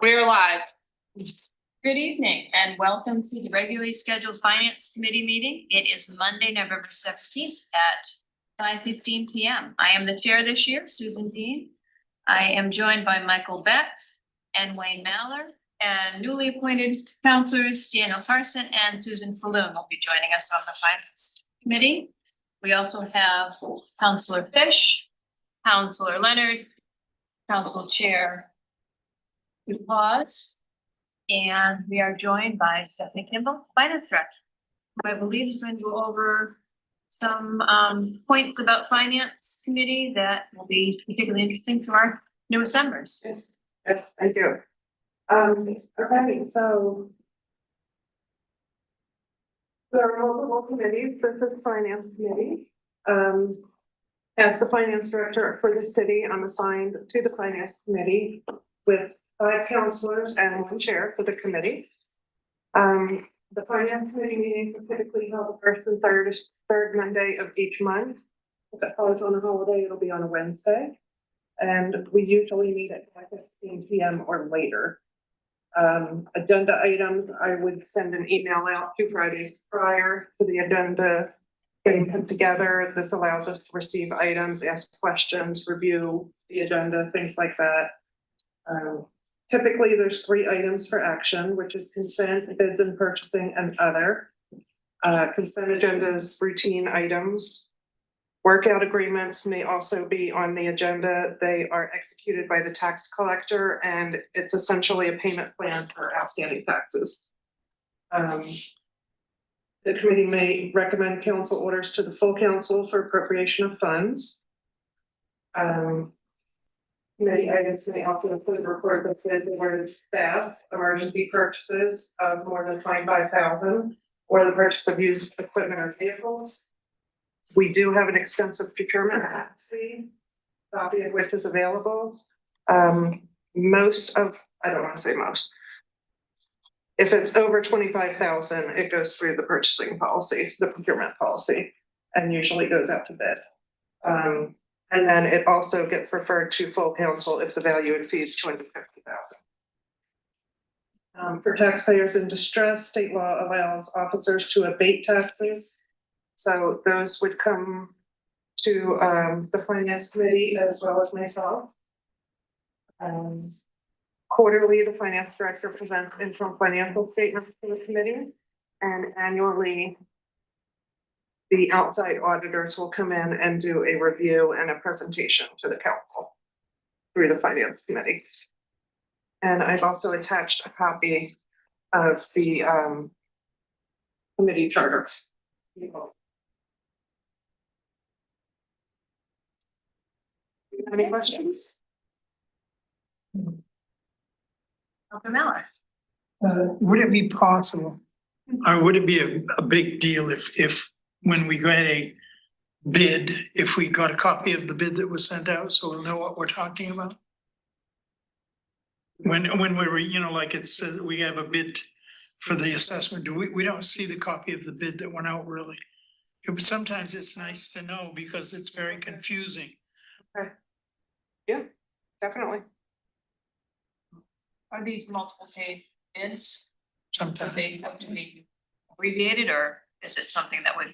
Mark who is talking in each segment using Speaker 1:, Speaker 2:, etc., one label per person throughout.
Speaker 1: We're live.
Speaker 2: Good evening and welcome to the regularly scheduled Finance Committee meeting. It is Monday, November 17th at 5:15 p.m. I am the chair this year, Susan Dean. I am joined by Michael Beck and Wayne Mallard and newly appointed counselors Daniel Carson and Susan Falloon will be joining us on the Finance Committee. We also have Counselor Fish, Counselor Leonard, Council Chair DuPause. And we are joined by Stephanie Kimball, Finance Director, who I believe is going to go over some points about Finance Committee that will be particularly interesting to our newest members.
Speaker 1: Yes, I do. Okay, so there are multiple committees. This is Finance Committee. As the Finance Director for the city, I'm assigned to the Finance Committee with 5 counselors and 1 chair for the committee. The Finance Committee meetings are typically held the first and third Monday of each month. If it falls on a holiday, it'll be on a Wednesday. And we usually meet at 5:15 p.m. or later. Agenda items, I would send an email out 2 Fridays prior to the agenda getting put together. This allows us to receive items, ask questions, review the agenda, things like that. Typically, there's 3 items for action, which is consent, bids and purchasing, and other. Consent agendas, routine items. Workout agreements may also be on the agenda. They are executed by the tax collector, and it's essentially a payment plan for outstanding taxes. The committee may recommend council orders to the full council for appropriation of funds. Committee items may also include report of bids awarded staff, emergency purchases of more than 25,000, or the purchase of used equipment or vehicles. We do have an extensive procurement policy, copy of which is available. I don't want to say most. If it's over 25,000, it goes through the purchasing policy, the procurement policy, and usually goes out to bid. And then it also gets referred to full council if the value exceeds 250,000. For taxpayers in distress, state law allows officers to abate taxes. So those would come to the Finance Committee as well as myself. Quarterly, the Finance Director presents interim financial statements to the committee, and annually, the outside auditors will come in and do a review and a presentation to the council through the Finance Committee. And I've also attached a copy of the committee charter. Any questions?
Speaker 2: Dr. Mallard.
Speaker 3: Would it be possible, or would it be a big deal if when we get a bid, if we got a copy of the bid that was sent out, so we'll know what we're talking about? When we were, like it says, we have a bid for the assessment, we don't see the copy of the bid that went out really. Sometimes it's nice to know because it's very confusing.
Speaker 1: Okay. Yeah, definitely.
Speaker 2: Are these multiple page bids?
Speaker 3: Sometimes.
Speaker 2: Do they have to be abbreviated or is it something that would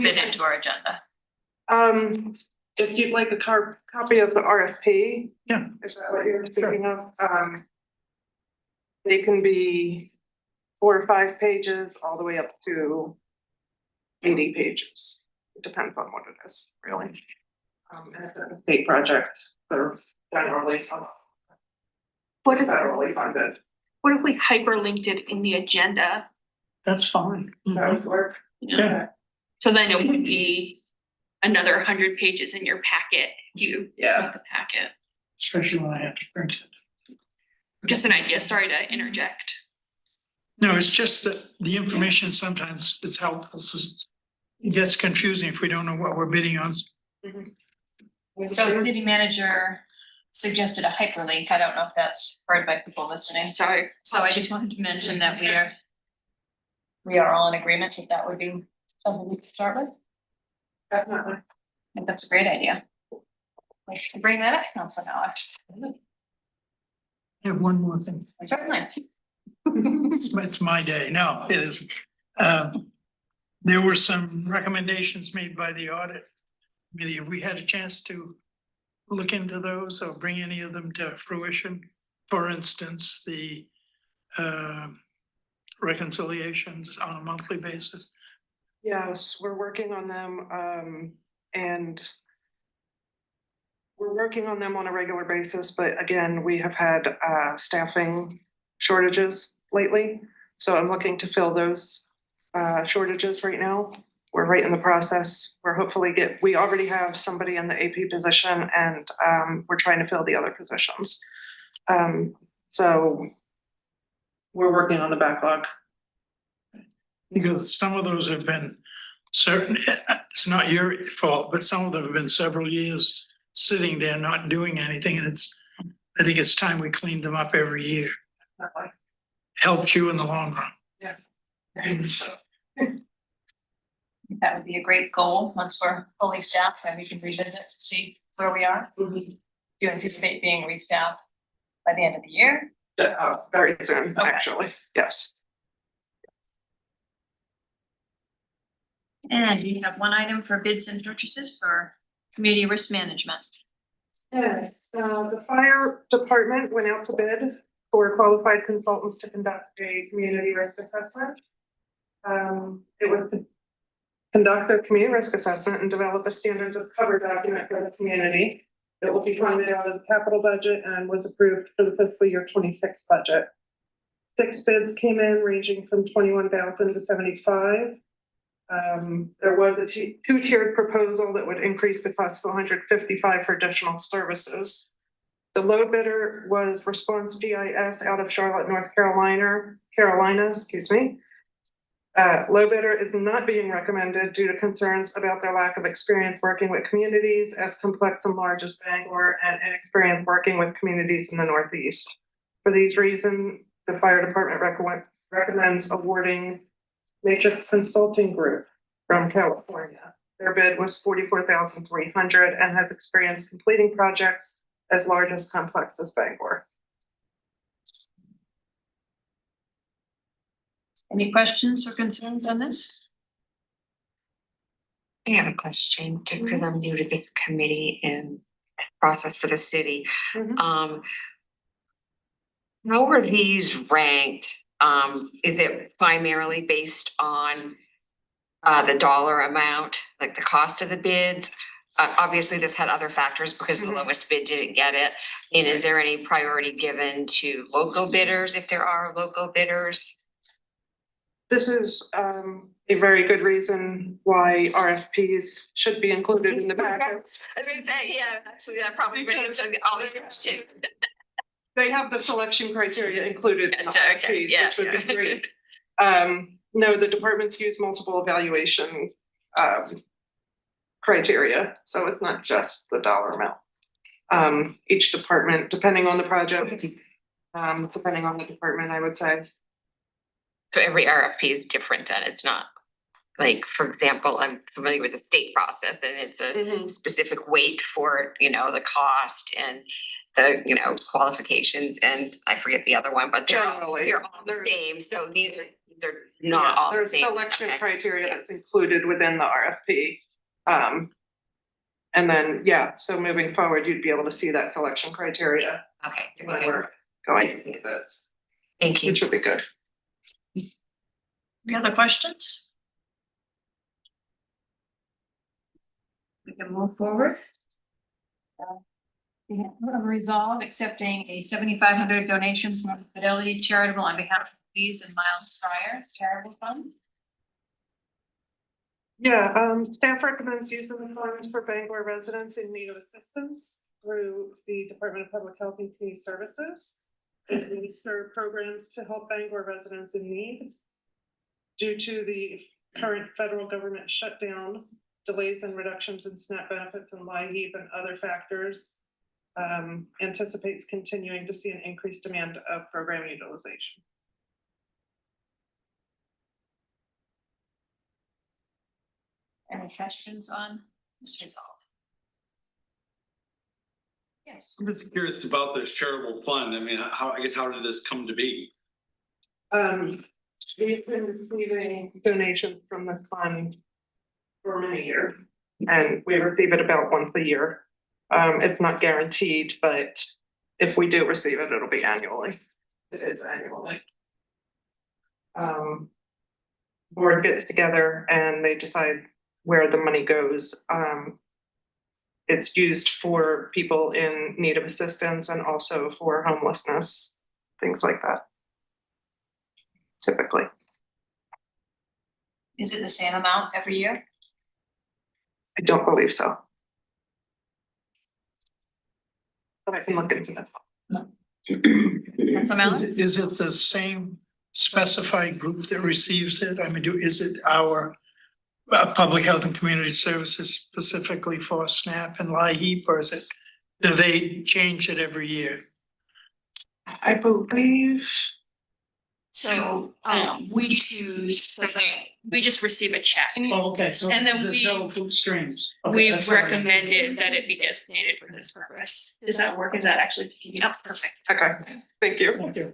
Speaker 2: fit into our agenda?
Speaker 1: If you'd like a copy of the RFP.
Speaker 3: Yeah.
Speaker 1: Is that what you're thinking of? They can be 4 or 5 pages all the way up to 80 pages. It depends on what it is, really. And if it's a state project, they're generally federally funded.
Speaker 4: What if we hyperlinked it in the agenda?
Speaker 3: That's fine.
Speaker 1: That would work.
Speaker 3: Yeah.
Speaker 4: So then it would be another 100 pages in your packet. You
Speaker 1: Yeah.
Speaker 4: the packet.
Speaker 3: Especially when I have to print it.
Speaker 4: Just an idea. Sorry to interject.
Speaker 3: No, it's just that the information sometimes is helpful. It gets confusing if we don't know what we're bidding on.
Speaker 2: So city manager suggested a hyperlink. I don't know if that's heard by people listening. Sorry. So I just wanted to mention that we are all in agreement that that would be something we could start with.
Speaker 1: Definitely.
Speaker 2: I think that's a great idea. We should bring that up, Council Mallard.
Speaker 3: I have one more thing.
Speaker 2: Certainly.
Speaker 3: It's my day. No, it isn't. There were some recommendations made by the audit committee. Have we had a chance to look into those or bring any of them to fruition? For instance, the reconciliations on a monthly basis.
Speaker 1: Yes, we're working on them, and we're working on them on a regular basis, but again, we have had, staffing shortages lately. So I'm looking to fill those, shortages right now. We're right in the process. We're hopefully we already have somebody in the AP position and, we're trying to fill the other positions. So we're working on the backlog.
Speaker 3: Because some of those have been certain, it's not your fault, but some of them have been several years sitting there not doing anything. And I think it's time we cleaned them up every year. Helps you in the long run.
Speaker 1: Yeah.
Speaker 2: That would be a great goal. Once we're fully staffed, then we can revisit to see where we are. Do you anticipate being restaffed by the end of the year?
Speaker 1: Very soon,
Speaker 2: Okay.
Speaker 1: actually, yes.
Speaker 2: And you have one item for bids and purchases for community risk management.
Speaker 1: Yes, the fire department went out to bid for qualified consultants to conduct a community risk assessment. It was to conduct a community risk assessment and develop a standards of cover document for the community. It will be funded out of the capital budget and was approved for the fiscal year 26 budget. 6 bids came in ranging from 21,000 to 75. There was a two-tiered proposal that would increase the cost to 155 for additional services. The low bidder was Response GIS out of Charlotte, North Carolina, low bidder is not being recommended due to concerns about their lack of experience working with communities as complex and large as Bangor and inexperience working with communities in the Northeast. For these reasons, the fire department recommends awarding Matrix Consulting Group from California. Their bid was $44,300 and has experience completing projects as large as complex as Bangor.
Speaker 2: Any questions or concerns on this?
Speaker 5: I have a question, because I'm new to this committee and process for the city.
Speaker 1: Mhm.
Speaker 5: How are these ranked? Is it primarily based on the dollar amount, like the cost of the bids? Obviously, this had other factors because the
Speaker 1: Mhm.
Speaker 5: lowest bid didn't get it. And is there any priority given to local bidders if there are local bidders?
Speaker 1: This is a very good reason why RFPs should be included in the packets.
Speaker 5: I was gonna say, yeah, actually, that probably would answer all these questions.
Speaker 1: They have the selection criteria included in the
Speaker 5: Okay,
Speaker 1: RFPs,
Speaker 5: yeah,
Speaker 1: which would be
Speaker 5: yeah.
Speaker 1: great. No, the departments use multiple evaluation criteria, so it's not just the dollar amount. Each department, depending on the project, depending on the department, I would say.
Speaker 5: So every RFP is different then, it's not, like, for example, I'm familiar with the state process and it's a specific weight for, the cost and the, qualifications, and I forget the other one, but they're all the same, so these are not all the
Speaker 1: There's
Speaker 5: same.
Speaker 1: selection
Speaker 5: Okay.
Speaker 1: criteria that's included within the RFP. And then, so moving forward, you'd be able to see that selection criteria
Speaker 5: Okay,
Speaker 1: when we're going into this,
Speaker 5: thank you.
Speaker 1: which would be good.
Speaker 2: Any other questions? We can move forward. We have a resolve accepting a $7,500 donation from Fidelity Charitable on behalf of Louise and Miles Fryer Charitable Fund.
Speaker 1: Staff recommends using the funds for Bangor residents in need of assistance through the Department of Public Health and Community Services. They administer programs to help Bangor residents in need. Due to the current federal government shutdown, delays and reductions in SNAP benefits and LIHEAP and other factors, anticipates continuing to see an increased demand of program utilization.
Speaker 2: Any questions on this resolve? Yes.
Speaker 6: I'm just curious about this charitable fund. I mean, how did this come to be?
Speaker 1: We've been receiving donations from the fund for many years, and we receive it about once a year. It's not guaranteed, but if we do receive it, it'll be annually. It is annually. Board gets together and they decide where the money goes. It's used for people in need of assistance and also for homelessness, things like that. Typically.
Speaker 2: Is it the same amount every year?
Speaker 1: I don't believe so. But I can look into that.
Speaker 2: Councilor Mallon?
Speaker 3: Is it the same specified group that receives it? I mean, is it our public health and community services specifically for SNAP and LIHEAP, or is it, do they change it every year?
Speaker 1: I believe,
Speaker 4: So, we choose, so we just receive a check.
Speaker 3: Oh, okay, so
Speaker 4: And then
Speaker 3: there's
Speaker 4: we-
Speaker 3: no food streams. Okay,
Speaker 4: We've
Speaker 3: that's fine.
Speaker 4: recommended that it be designated for this purpose. Does that work? Is that actually picking it up? Perfect.
Speaker 1: okay, thank you.
Speaker 3: Thank you.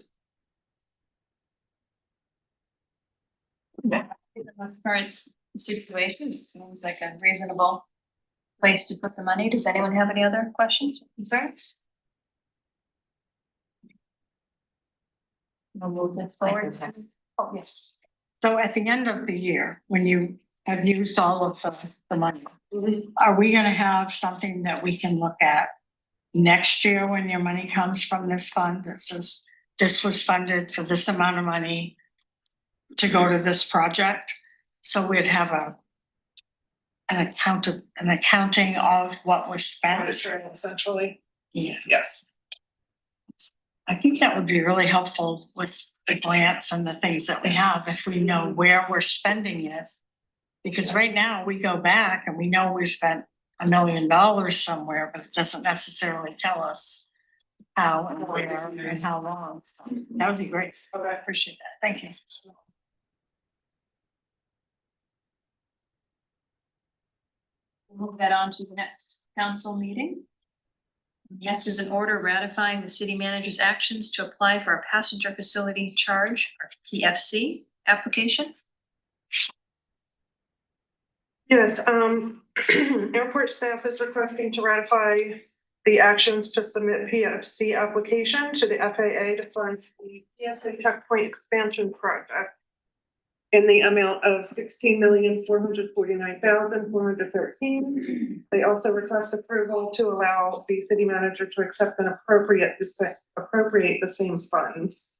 Speaker 2: Current situation, it seems like a reasonable place to put the money. Does anyone have any other questions, or concerns? We'll move this forward. Oh, yes.
Speaker 7: So at the end of the year, when you have used all of the money, are we gonna have something that we can look at next year when your money comes from this fund that says this was funded for this amount of money to go to this project? So we'd have an accounting of what was spent.
Speaker 1: Essentially,
Speaker 7: Yeah,
Speaker 1: yes.
Speaker 7: I think that would be really helpful with the grants and the things that we have, if we know where we're spending it. Because right now, we go back and we know we spent $1 million somewhere, but it doesn't necessarily tell us how and where and how long. So that would be great. I appreciate that. Thank you.
Speaker 2: We'll move that on to the next council meeting. Next is an order ratifying the city manager's actions to apply for a passenger facility charge, or PFC application.
Speaker 1: Yes, airport staff is requesting to ratify the actions to submit PFC application to the FAA to fund the TSA checkpoint expansion project in the amount of $16,449,413. They also request approval to allow the city manager to accept and appropriate the same funds.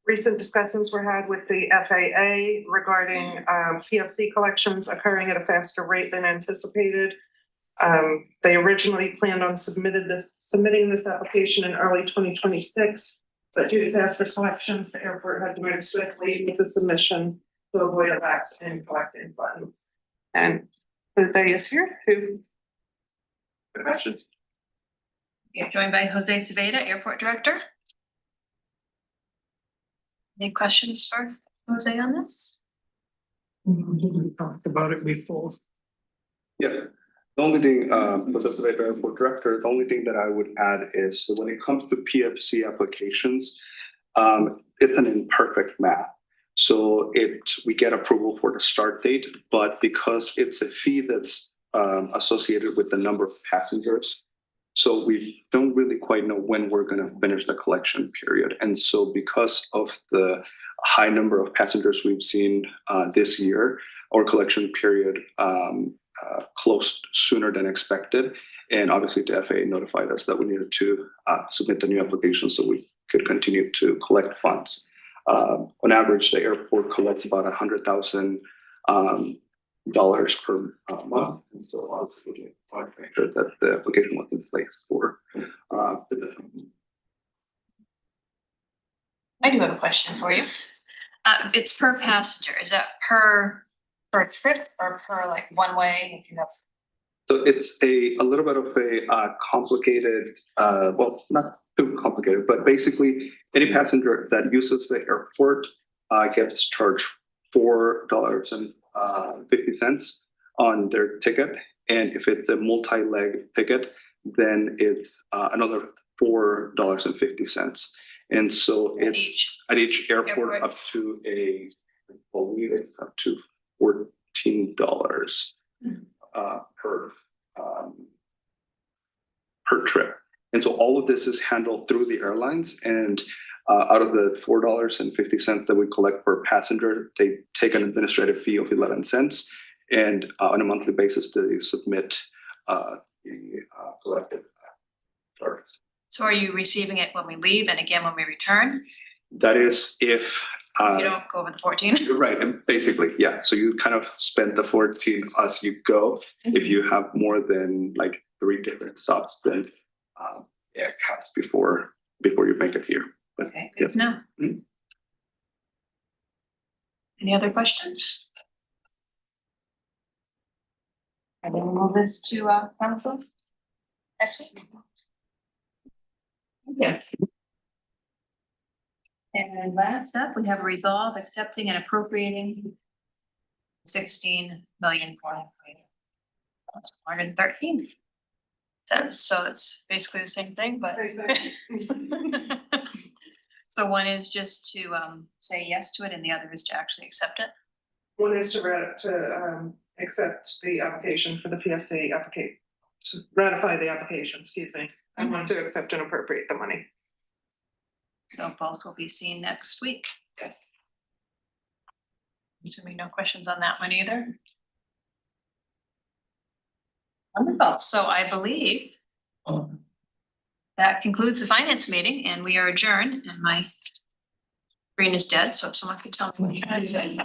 Speaker 1: Recent discussions were had with the FAA regarding PFC collections occurring at a faster rate than anticipated. They originally planned on submitting this application in early 2026, but due to faster collections, the airport had to move swiftly with the submission to avoid a lapse in collecting funds. And Jose is here to. Good question.
Speaker 2: You're joined by Jose Zaveda, Airport Director. Any questions for Jose on this?
Speaker 3: We talked about it before.
Speaker 8: Yeah, the only thing, for the airport director, the only thing that I would add is so when it comes to PFC applications, it's an imperfect math. So we get approval for the start date, but because it's a fee that's associated with the number of passengers, so we don't really quite know when we're going to finish the collection period. And so because of the high number of passengers we've seen this year, our collection period closed sooner than expected. And obviously the FAA notified us that we needed to submit the new application so we could continue to collect funds. On average, the airport collects about $100,000 per month. And so obviously we wanted to make sure that the application was in place for
Speaker 2: I do have a question for you. It's per passenger. Is that per trip or per like one way? If you have.
Speaker 8: So it's a little bit of a complicated, well, not too complicated, but basically any passenger that uses the airport gets charged $4.50 on their ticket. And if it's a multi-leg ticket, then it's another $4.50. And so
Speaker 2: At
Speaker 8: it's
Speaker 2: each.
Speaker 8: at each airport
Speaker 2: Airport.
Speaker 8: up to I believe it's up to $14 per trip. And so all of this is handled through the airlines, and out of the $4.50 that we collect per passenger, they take an administrative fee of 11 cents. And on a monthly basis, they submit the collective charges.
Speaker 2: So are you receiving it when we leave and again when we return?
Speaker 8: That is if
Speaker 2: You don't go over the 14?
Speaker 8: you're right, and basically, yeah, so you kind of spend the 14 as you go. If you have more than like 3 different stops, then it counts before you make it here. But
Speaker 2: Okay,
Speaker 8: yeah.
Speaker 2: good to know.
Speaker 8: Mhm.
Speaker 2: Any other questions? And then we'll move this to council next week. Yeah. And last up, we have a resolve accepting and appropriating 16,413. So it's basically the same thing, but. So one is just to say yes to it and the other is to actually accept it.
Speaker 1: One is to accept the application for the PFC application, to ratify the application, excuse me. I want to accept and appropriate the money.
Speaker 2: So both will be seen next week.
Speaker 1: Yes.
Speaker 2: Assuming no questions on that one either. Wonderful. So I believe that concludes the finance meeting and we are adjourned and my screen is dead. So if someone could tell me what you guys.